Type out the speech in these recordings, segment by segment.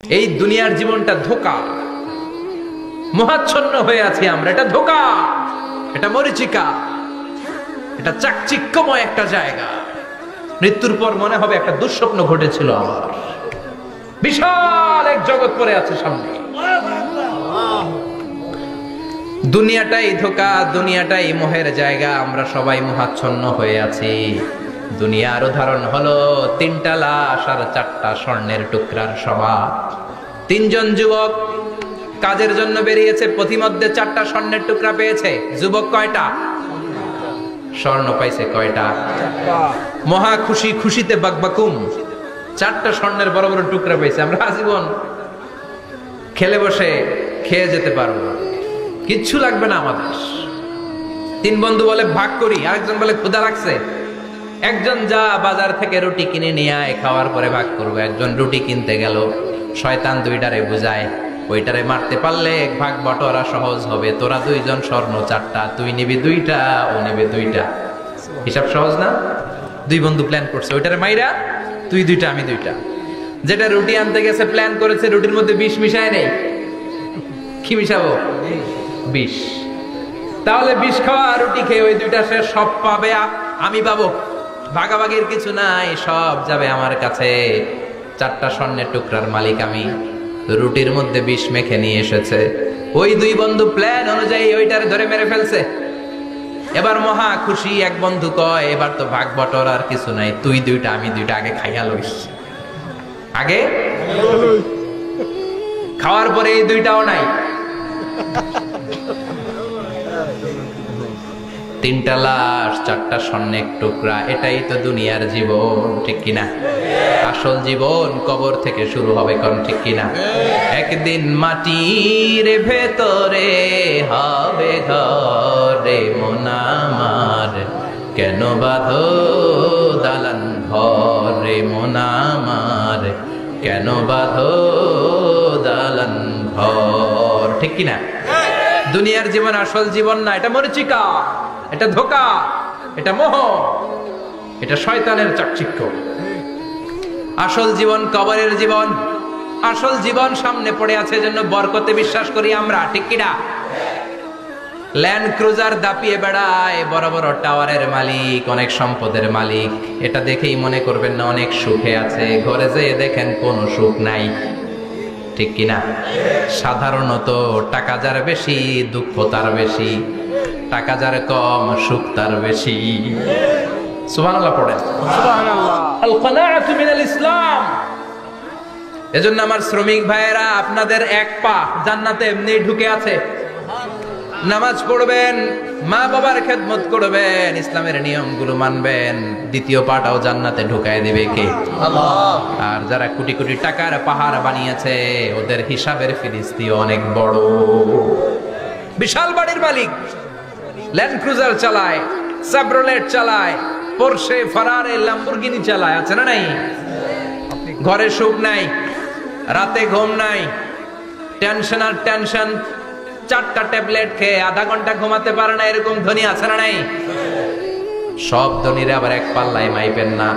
এই দুনিয়ার জীবনটা ধোঁকা, মোহাচ্ছন্ন হয়ে আছি আমরা। এটা ধোঁকা, এটা মরিচিকা, এটা চাকচিক্যময় একটা জায়গা। মৃত্যুর পর মনে হবে একটা দুঃস্বপ্ন ঘটেছিল আমার, বিশাল এক জগৎ পড়ে আছে সামনে। দুনিয়াটাই ধোঁকা, দুনিয়াটাই মোহের জায়গা। আমরা সবাই মোহাচ্ছন্ন হয়ে আছি। দুনিয়ার উদাহরণ হলো 3টা লাশ আর 4টা স্বর্ণের টুকরার সমাজ। 3জন যুবক কাজের জন্য বেরিয়েছে, পথিমধ্যে 4টা স্বর্ণের টুকরা পেয়েছে। যুবক কয়টা? স্বর্ণ পাইছে কয়টা? মহা খুশি, খুশিতে বাকবাকুম। 4টা স্বর্ণের বড় বড় টুকরা পেয়েছে। আমরা আজীবন খেলে বসে খেয়ে যেতে পারবো, কিচ্ছু লাগবে না আমাদের। 3 বন্ধু বলে ভাগ করি, আরেকজন বলে ক্ষুধা লাগছে। একজন যা বাজার থেকে রুটি কিনে নিয়ে আয়, খাওয়ার পরে ভাগ করবো। একজন রুটি কিনতে গেল, শয়তান 2টারে বুঝায়, ওইটারে মারতে পারলে ভাগ বটরা সহজ হবে। তোরা 2জন স্বর্ণ 4টা, তুই নিবি 2টা, ও নেবে 2টা। হিসাব সহজ না? 2 বন্ধু প্ল্যান করছে, ওইটারে মাইরা তুই 2টা আমি 2টা। যেটা রুটি আনতে গেছে প্ল্যান করেছে, রুটির মধ্যে বিষ মিশায় নেই। কি মিশাবো? বিষ। তাহলে বিষ খাওয়া রুটি খেয়ে ওই 2টা সে সব পাবে, আমি পাবো। ভাগাভাগির কিছু নাই, সব যাবে আমার কাছে। 4টা স্বর্ণের টুকরার মালিক আমি। রুটির মধ্যে বিষ মেখে নিয়ে এসেছে। ওই 2 বন্ধু প্ল্যান অনুযায়ী ওইটারে ধরে মেরে ফেলছে। এবার মহা খুশি। এক বন্ধু কয়, এবার তো ভাগ বটর আর কিছু নাই, তুই 2টা আমি 2টা, আগে খাইয়া লইস। আগে খাওয়ার পরে এই 2টাও নাই। 3টা লাশ, 4টা স্বর্ণের টুকরা। এটাই তো দুনিয়ার জীবন, ঠিক কিনা? আসল জীবন কবর থেকে শুরু হবে, কোন ঠিক কিনা? একদিন মাটির ভেতরে হবে ঘরে মন আমার, কেন বাঁধো দালান ঘরে মন আমার, কেন বাঁধো দালান ঘর, ঠিক কিনা? দুনিয়ার জীবন আসল জীবন না, এটা মরিচিকা, এটা ধোঁকা, এটা মোহ, এটা শয়তানের চাকচিক্য। আসল জীবন কবরের জীবন। আসল জীবন সামনে পড়ে আছে, জন্য বরকতে বিশ্বাস করি আমরা, ঠিক কিনা? ল্যান্ড ক্রুজার দাপিয়ে বেড়ায়, বড় বড় টাওয়ারের মালিক, অনেক সম্পদের মালিক। এটা দেখেই মনে করবেন না অনেক সুখে আছে, ঘরে যেয়ে দেখেন কোনো সুখ নাই, ঠিক কিনা? সাধারণত টাকা যার বেশি, দুঃখ তার বেশি। টাকা যার কম, সুখ তার বেশি। সুবহানাল্লাহ পড়েন। সুবহানাল্লাহ। আল কানাআতু মিনাল ইসলাম। এজন্য আমার শ্রমিক ভাইয়েরা, আপনাদের এক পা জান্নাতে এমনি ঢুকে আছে। নামাজ পড়বেন, মা বাবার খেদমত করবেন, ইসলামের নিয়মগুলো মানবেন, 2য় পাটাও জান্নাতে ঢুকায় দিবে কে? আল্লাহ। আর যারা কোটি কোটি টাকার পাহাড় বানিয়েছে, ওদের হিসাবের ফিরিস্তি অনেক বড়। বিশাল বাড়ির মালিক, ল্যান্ড ক্রুজার চালায়, সাবরোলেট চালায়, পোরশে, ফারারে, ল্যাম্বরগিনি চালায়, আছে না নাই? ঘরে সুখ নাই, রাতে ঘুম নাই, টেনশন আর টেনশন। 4টা ট্যাবলেট খেয়ে আধা ঘন্টা ঘুমাতে পারে না, এরকম ধনী আছে না নাই? সব ধনীরা আবার এক পাল্লায় মাইপেন না।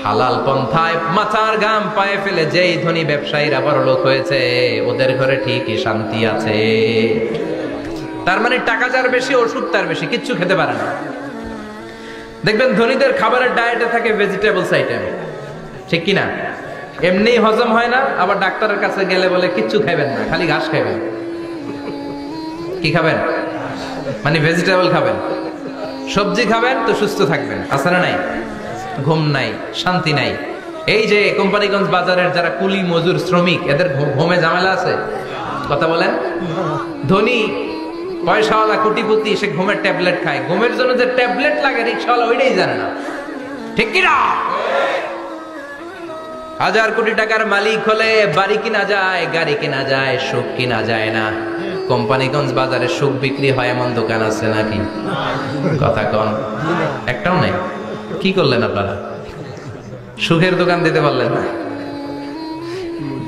হালাল পন্থায় মাথার ঘাম পায়ে ফেলে যেই ধনী ব্যবসায়ীরা বড় লোক হয়েছে, ওদের ঘরে ঠিকই শান্তি আছে। তার মানে টাকা যার বেশি, ওষুধ তার বেশি, কিচ্ছু খেতে পারে না। দেখবেন ধনীদের খাবারের ডায়েটে থাকে ভেজিটেবলস আইটেম, ঠিক কিনা? এমনি হজম হয় না, আবার ডাক্তারের কাছে গেলে বলে কিচ্ছু খাবেন না, খালি ঘাস খাবেন। কি খাবেন? মানে ভেজিটেবল খাবেন, সবজি খাবেন তো সুস্থ থাকবেন, আছে না নাই? ঘুম নাই, শান্তি নাই। এই যে কোম্পানিগঞ্জ বাজারের যারা কুলি মজুর শ্রমিক, এদের ঘুমে ঝামেলা আছে? কথা বলেন। ধনী পয়সাওয়ালা কোটিপতি, সে ঘুমের ট্যাবলেট খায়। ঘুমের জন্য যে ট্যাবলেট লাগে রিক্সাওয়ালা ওইটাই জানে না, ঠিক কিনা? 1000 কোটি টাকার মালিক হলে বাড়ি কিনা যায়, গাড়ি কিনা যায়, সুখ কিনা যায় না। কোম্পানিগঞ্জ বাজারে সুখ বিক্রি হয় এমন দোকান আছে নাকি? কথা কন, একটাও নেই। কি করলেন আপনারা? সুখের দোকান দিতে পারলেন না?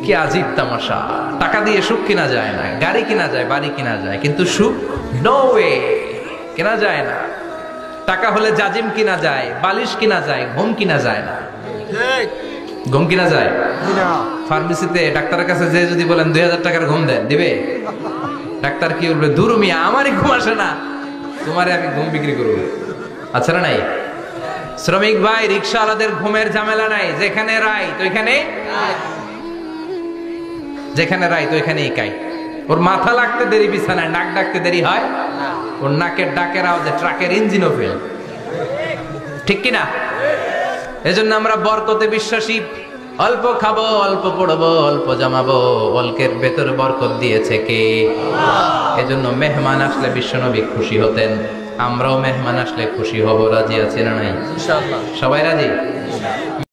কি আজীব তামাশা। টাকা দিয়ে সুখ কিনা যায় না, গাড়ি কিনা যায়, বাড়ি কিনা যায়, কিন্তু সুখ নো ওয়ে, কেনা যায় না। টাকা হলে জাজিম কিনা যায়, বালিশ কিনা যায়, ঘুম কিনা যায় না। ঘুম কিনা যায়? ফার্মেসিতে ডাক্তারের কাছে যে যদি বলেন 2000 টাকার ঘুম দেন, দিবে? ডাক্তার কি বলবে? দূর মিয়া, আমারই ঘুম আসে না, তোমারে আমি ঘুম বিক্রি করবো। আচ্ছা না নাই? শ্রমিক ভাই, রিক্সাওয়ালাদের ঘুমের ঝামেলা নাই, যেখানে রাইত ওইখানে, যেখানে রাইত ওইখানেই কাই। ওর মাথা লাগতে দেরি বিছানায়, নাক ডাকতে দেরি হয়, ওর নাকের ডাকের আওয়াজে ট্রাকের ইঞ্জিনও ফেল। ঠিক কিনা? এজন্য আমরা বরকতে বিশ্বাসী। অল্প খাবো, অল্প পড়বো, অল্প জমাবো, অল্পের ভেতর বরকত দিয়েছে কে? এজন্য মেহমান আসলে বিশ্বনবী খুশি হতেন, আমরাও মেহমান আসলে খুশি হব। রাজি আছি না নাই? সবাই রাজি?